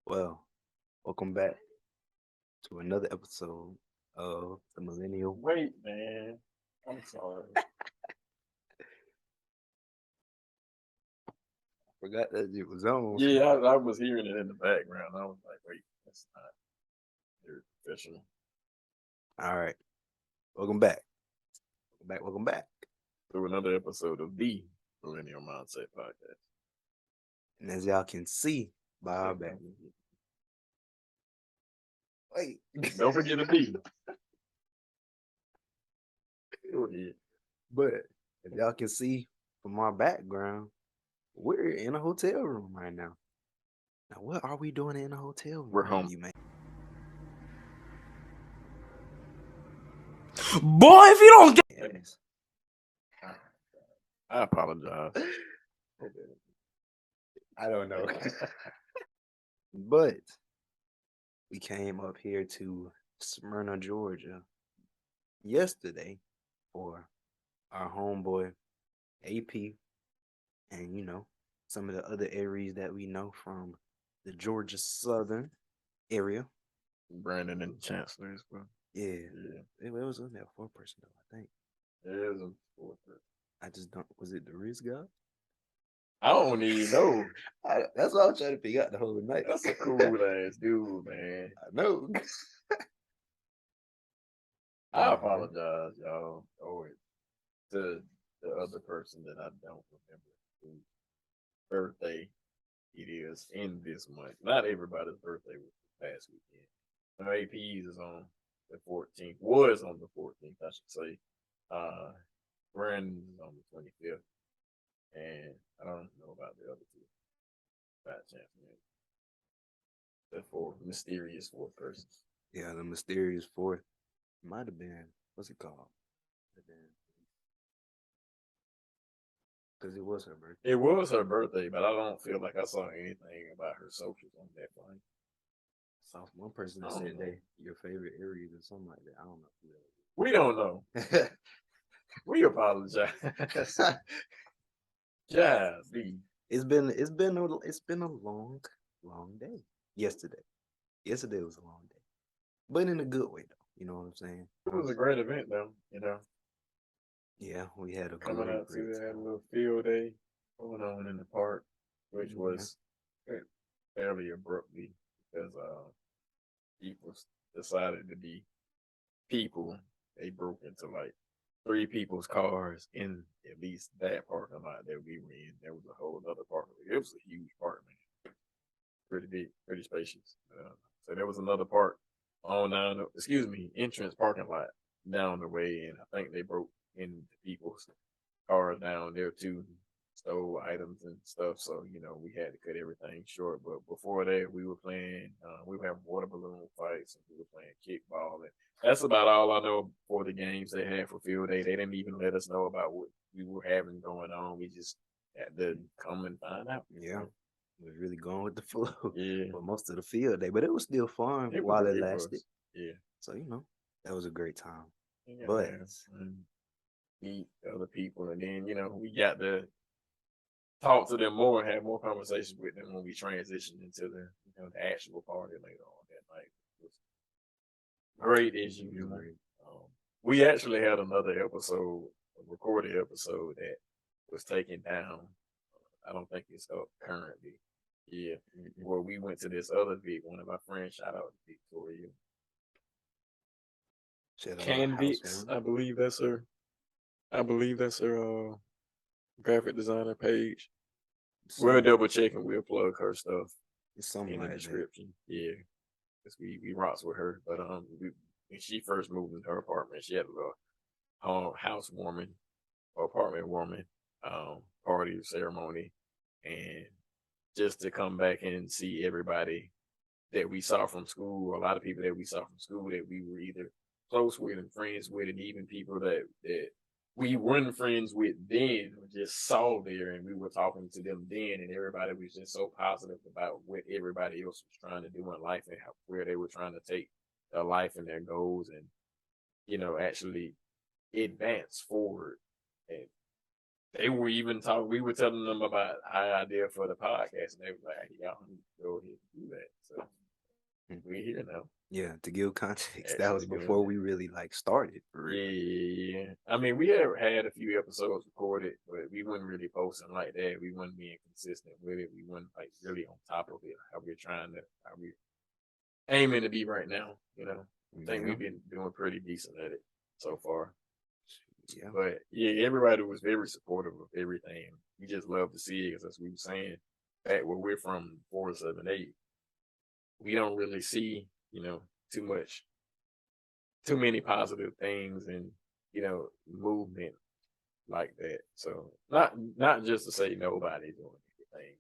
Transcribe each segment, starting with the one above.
Well, welcome back to another episode of the Millennial. Wait, man. I'm sorry. Forgot that it was on. Yeah, I was hearing it in the background. I was like, wait, that's not very professional. All right. Welcome back. Welcome back. To another episode of the Millennial Mindset Podcast. And as y'all can see by our back. Wait. Don't forget to be. But if y'all can see from our background, we're in a hotel room right now. Now, what are we doing in a hotel room? We're home. You man. Boy, if you don't get this. I apologize. I don't know. But we came up here to Smyrna, Georgia yesterday for our homeboy AP and, some of the other Aries that we know from the Georgia Southern area. Brandon and Chancellor as well. Yeah. It was in there 4-person though, I think. It is a 4-person. I just don't. Was it the Riz guy? I don't even know. That's what I was trying to figure out the whole night. That's a cool ass dude, man. I know. I apologize, y'all. To the other person that I don't remember whose birthday it is in this month. Not everybody's birthday was this past weekend. So AP's is on the 14th. Was on the 14th, I should say. Brandon's is on the 25th. And I don't know about the other two. Bad chance, man. The mysterious fourth person. Yeah, the mysterious fourth. Might have been, what's it called? Because it was her birthday. It was her birthday, but I don't feel like I saw anything about her socials on that thing. So one person that said they your favorite Aries or something like that. I don't know. We don't know. We apologize. It's been a long day. Yesterday was a long day, but in a good way though. You know what I'm saying? It was a great event though. Yeah, we had a coming out to had a little field day going on in the park, which was fairly abruptly because people decided to be people. They broke into like 3 people's cars in at least that parking lot that we were in. There was a whole other parking lot. It was a huge park, man. Pretty big, pretty spacious. So there was another park entrance parking lot down the way, and I think they broke into people's cars down there too, stole items and stuff. So we had to cut everything short. But before that, we were playing. We were having water balloon fights, and we were playing kickball, and that's about all I know for the games they had for field day. They didn't even let us know about what we were having going on. We just had to come and find out. Yeah. We were really going with the flow. Yeah. For most of the field day. But it was still fun while it lasted. Yeah. So, that was a great time. Yeah, but meet other people, and then, we got to talk to them more and have more conversations with them when we transitioned into the actual party later on that night. Great issue. We actually had another episode, a recorded episode that was taken down. I don't think it's up currently. Yeah. Well, we went to this other Vic, one of my friends, shout out to Victoria. Canvix, I believe that's her. Graphic designer page. We'll double check and we'll plug her stuff in the description. Yeah. Because we rocks with her. But when she first moved into her apartment, she had a little housewarming or apartment warming party ceremony, and just to come back and see everybody that we saw from school, a lot of people that we saw from school that we were either close with and friends with, and even people that we weren't friends with then, just saw there, and we were talking to them then, and everybody was just so positive about what everybody else was trying to do in life and where they were trying to take their life and their goals, and actually advance forward. And they were even talking. We were telling them about our idea for the podcast, and they were like, "Y'all need to go ahead and do that." So we here now. Yeah, to give context, that was before we really like started for real. Yeah. I mean, we have had a few episodes recorded, but we weren't really posting like that. We weren't being consistent with it. We weren't like really on top of it. How we're aiming to be right now. You know, I think we've been doing pretty decent at it so far. Yeah. But yeah, everybody was very supportive of everything. We just love to see it because, as we were saying, back where we're from, 478, we don't really see, too many positive things and movement like that. So not just to say nobody's doing anything.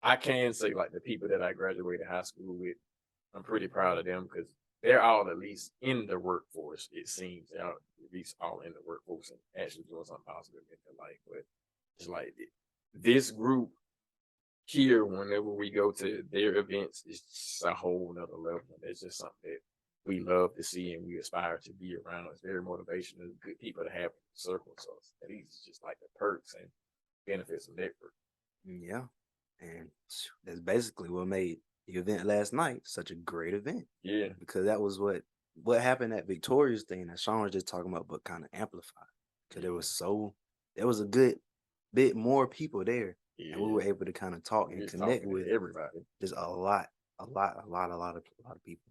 I can say like the people that I graduated high school with, I'm pretty proud of them because they're all at least in the workforce. It seems they're at least all in the workforce and actually doing something positive in their life. But it's like this group here, whenever we go to their events, it's just a whole nother level. It's just something that we love to see and we aspire to be around. It's very motivational, good people to have in the circle. So these are just like the perks and benefits of network. Yeah. And that's basically what made the event last night such a great event. Yeah. Because that was what happened at Victoria's thing that Sean was just talking about, but kind of amplified. Because there was a good bit more people there. Yeah. And we were able to kind of talk and connect with everybody. Just a lot of people.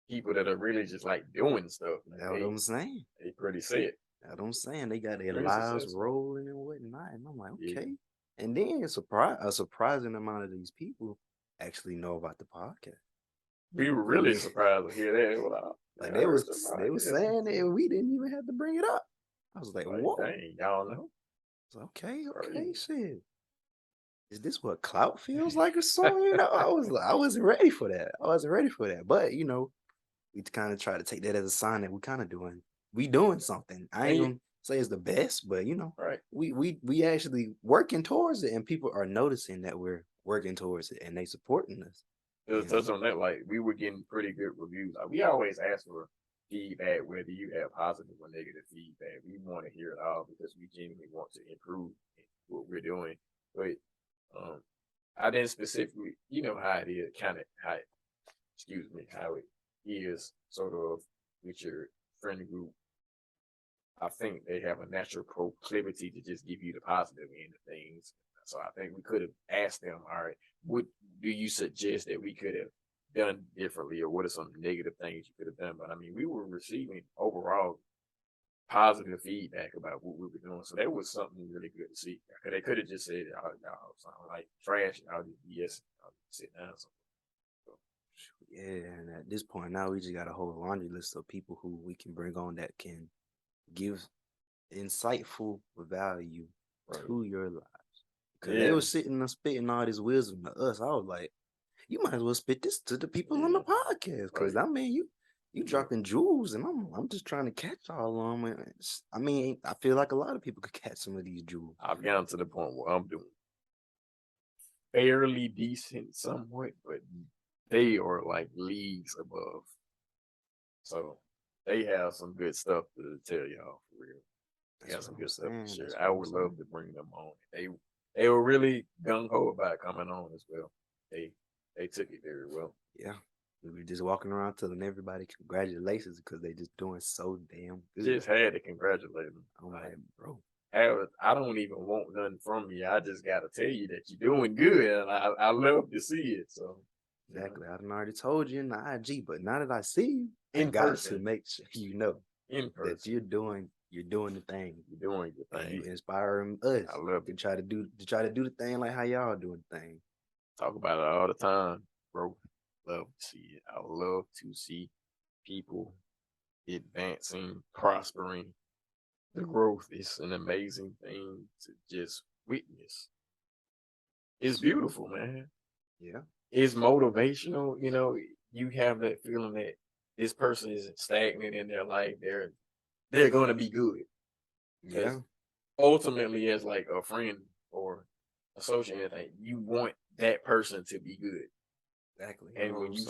People that are really just like doing stuff. That's what I'm saying. They pretty sick. That's what I'm saying. They got their lives rolling and whatnot. And I'm like, okay. Yeah. And then a surprising amount of these people actually know about the podcast. We were really surprised to hear that. Like they was saying that we didn't even have to bring it up. I was like, whoa. Dang, y'all know. Okay, shit. Is this what clout feels like or something? I wasn't ready for that. But we kind of try to take that as a sign that we doing something. I ain't gonna say it's the best, but right. We actually working towards it, and people are noticing that we're working towards it, and they supporting us. Just touch on that, like we were getting pretty good reviews. Like, we always ask for feedback, whether you have positive or negative feedback. We want to hear it all because we genuinely want to improve what we're doing. But I didn't specifically, how it is, how it is sort of with your friend group. I think they have a natural proclivity to just give you the positive end of things. So I think we could have asked them, all right, what do you suggest that we could have done differently, or what are some negative things you could have done? But I mean, we were receiving overall positive feedback about what we were doing. So that was something really good to see. Because they could have just said, y'all sound like trash, y'all just BS, y'all just sit down. So, yeah, and at this point now we just got a whole laundry list of people who we can bring on that can give insightful value to your lives. Because they were sitting and spitting all this wisdom to us. I was like, you might as well spit this to the people on the podcast. Because I mean, you dropping jewels, and I'm just trying to catch all of them. I mean, I feel like a lot of people could catch some of these jewels. I've gotten to the point where I'm doing fairly decent somewhat, but they are like leagues above. So they have some good stuff to tell y'all for real. They got some good stuff to share. I would love to bring them on. They were really gung ho about coming on as well. They took it very well. Yeah. We were just walking around telling everybody congratulations because they just doing so damn good. Just had to congratulate them. I'm like, bro. I don't even want nothing from you. I just got to tell you that you're doing good, and I love to see it. So exactly, I done already told you in the IG, but now that I see you, I got to make sure you know that you're doing the thing. You're doing your thing. You inspiring us. I love to try to do the thing like how y'all doing the thing. Talk about it all the time, bro. Love to see it. I love to see people advancing, prospering. The growth is an amazing thing to just witness. It's beautiful, man. Yeah. It's motivational. You have that feeling that this person isn't stagnant in their life. They're going to be good. Yeah. Ultimately, as like a friend or associate, you want that person to be good. Exactly. And when you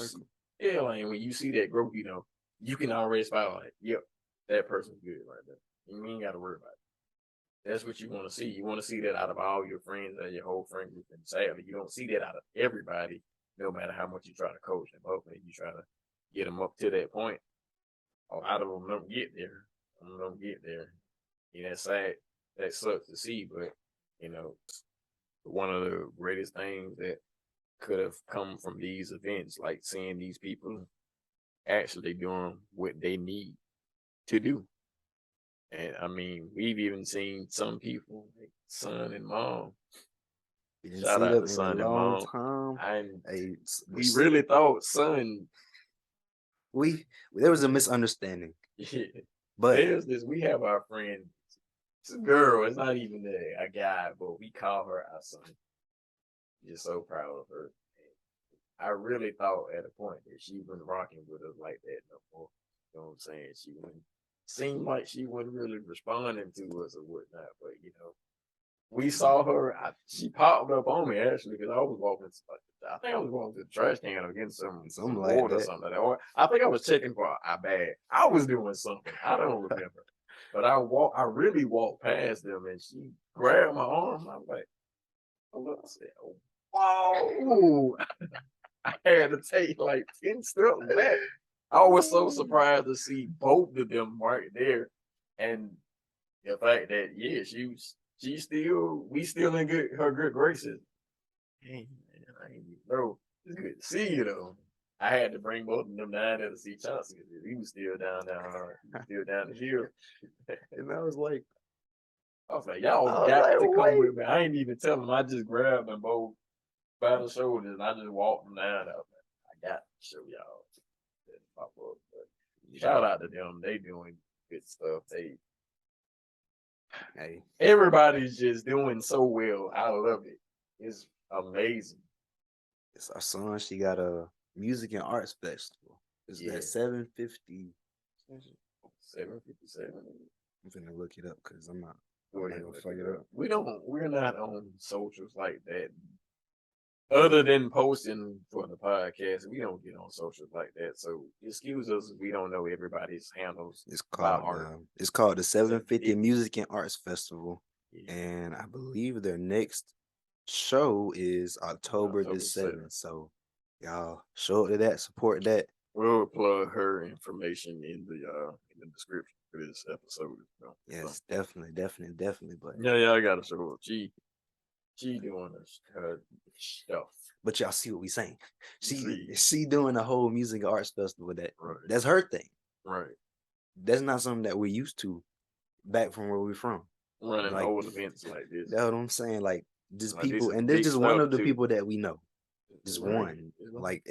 when you see that growth, you can already spot like, yep, that person's good right there. You ain't got to worry about it. That's what you want to see. You want to see that out of all your friends and your whole friend group. And sadly, you don't see that out of everybody. no matter how much you try to coach them up and you try to get them up to that point, a lot of them don't get there. Some don't get there. And that's sad. That sucks to see, but you know, one of the greatest things that could have come from these events, like seeing these people actually doing what they need to do. And I mean, we've even seen some people, like son and mom. Shout out to son and mom. And we really thought son. There was a misunderstanding. Yeah. But we have our friend. It's a girl. It's not even a guy, but we call her our son. Just so proud of her. I really thought at a point that she wasn't rocking with us like that no more. You know what I'm saying? She wouldn't seem like she wasn't really responding to us or whatnot. But you know, we saw her. She popped up on me actually because I was walking. I think I was going to the trash can or getting some like water or something like that. Or I think I was checking for a bag. I was doing something. I don't remember. But I really walked past them and she grabbed my arm. I was like, oh, I said, whoa. I had to take like 10 steps back. I was so surprised to see both of them right there. And the fact that, yeah, we still in her good graces. Hey, bro, it's good to see you though. I had to bring both of them down there to see Chauncey because he was still down the hill. And I was like, y'all got to come with me. I ain't even tell them. I just grabbed them both by the shoulders and I just walked them down. I got to show y'all. Pop up. But shout out to them. They doing good stuff. Everybody's just doing so well. I love it. It's amazing. It's our son. She got a music and arts festival. It's that 750. 757. I'm gonna look it up because I'm not gonna fuck it up. We're not on socials like that. Other than posting for the podcast, we don't get on socials like that. So excuse us if we don't know everybody's handles. It's called the 750 Music and Arts Festival. Yeah. And I believe their next show is October the 7th. So y'all show up to that, support that. We'll plug her information in the description for this episode. Yes, definitely. But yeah, I gotta show up. She doing her stuff. But y'all see what we saying. She doing the whole music and arts festival. That's her thing. Right. That's not something that we're used to back from where we're from. Running old events like this. That's what I'm saying. Like just people, and they're just one of the people that we know. Just one. Like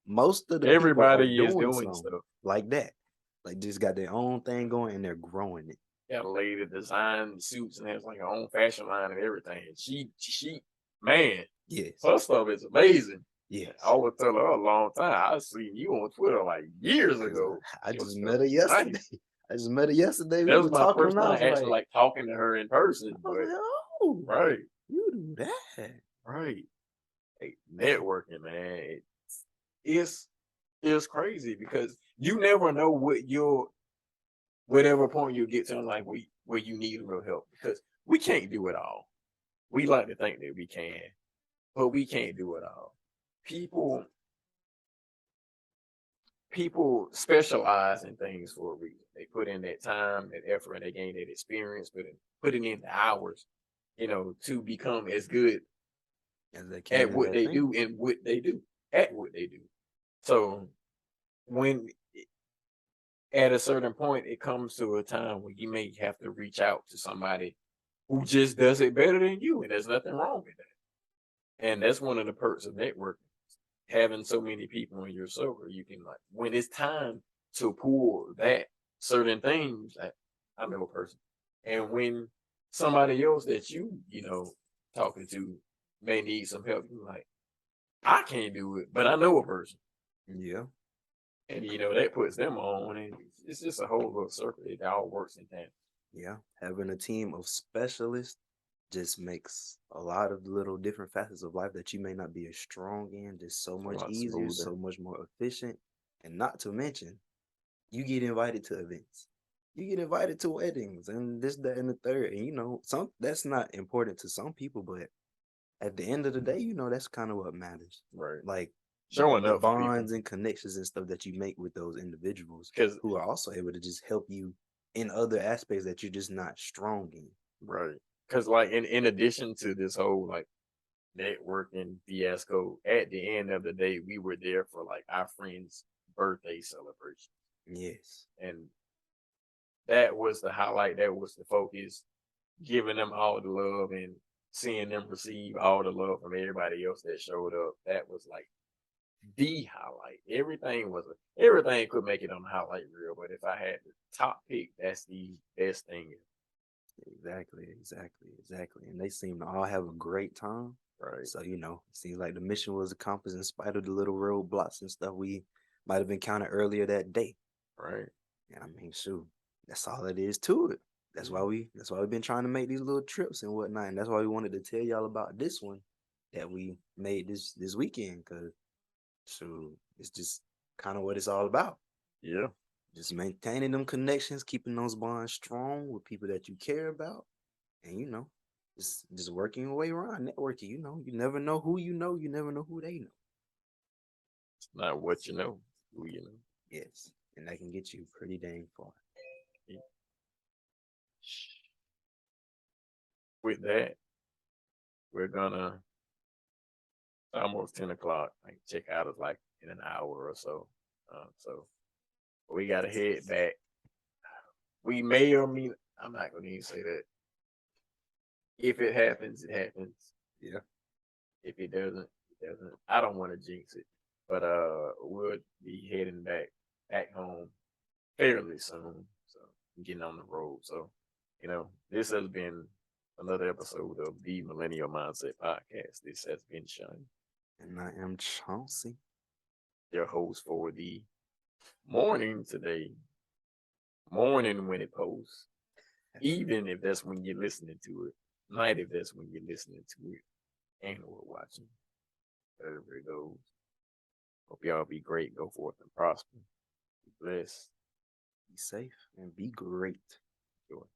most of the everybody is doing stuff like that. Like just got their own thing going and they're growing it. Got a lady that design suits and has like her own fashion line and everything. And she man, yes, her stuff is amazing. Yes, I would tell her a long time. I seen you on Twitter like years ago. I just met her yesterday. We was my first time actually like talking to her in person. But, right, you do that, right? Hey, networking, man, it's crazy because you never know whatever point you get to in life where you need real help because we can't do it all. We like to think that we can, but we can't do it all. People specialize in things for a reason. They put in that time, that effort, and they gain that experience, putting in the hours, to become as good as they can at what they do and what they do at what they do. So when at a certain point, it comes to a time where you may have to reach out to somebody who just does it better than you, and there's nothing wrong with that. And that's one of the perks of networking. Having so many people in your circle, you can when it's time to pull that certain things, I know a person. And when somebody else that you talking to may need some help, you're like, I can't do it, but I know a person. Yeah. And that puts them on, and it's just a whole little circle. It all works in tandem. Yeah, having a team of specialists just makes a lot of little different facets of life that you may not be as strong in just so much easier, so much more efficient, and not to mention, you get invited to events, you get invited to weddings, and this, that, and the third, and that's not important to some people, but at the end of the day, that's kind of what matters. Right. Like showing the up for people. bonds and connections and stuff that you make with those individuals 'Cause who are also able to just help you in other aspects that you're just not strong in. right. Because like in addition to this whole like networking fiasco, at the end of the day, we were there for like our friends' birthday celebration. Yes. And that was the highlight, that was the focus, giving them all the love and seeing them receive all the love from everybody else that showed up. That was like the highlight. Everything could make it on the highlight reel, but if I had the top pick, that's the best thing. Exactly. And they seem to all have a great time. Right. So, it seems like the mission was accomplished in spite of the little roadblocks and stuff we might have encountered earlier that day. Right. And I mean, shoot, that's all it is to it. That's why we've been trying to make these little trips and whatnot. And that's why we wanted to tell y'all about this one that we made this weekend, because it's just kind of what it's all about. Yeah. Just maintaining them connections, keeping those bonds strong with people that you care about, and just working your way around networking. You never know who you know. You never know who they know. It's not what you know, who you know. Yes, and that can get you pretty dang far. Yeah. With that, we're gonna almost 10 o'clock. Like check out is like in an hour or so. So we gotta head back. We may or may I'm not gonna even say that. If it happens, it happens. Yeah. If it doesn't, it doesn't. I don't want to jinx it. But we'll be heading back home fairly soon. So getting on the road. So, this has been another episode of the Millennial Mindset Podcast. This has been Shun. And I am Chauncey, your host for the morning today. Morning when it posts. Even if that's when you're listening to it. Night if that's when you're listening to it. And or watching. Whatever it goes. Hope y'all be great. Go forth and prosper. Be blessed. be safe, and be great. Sure.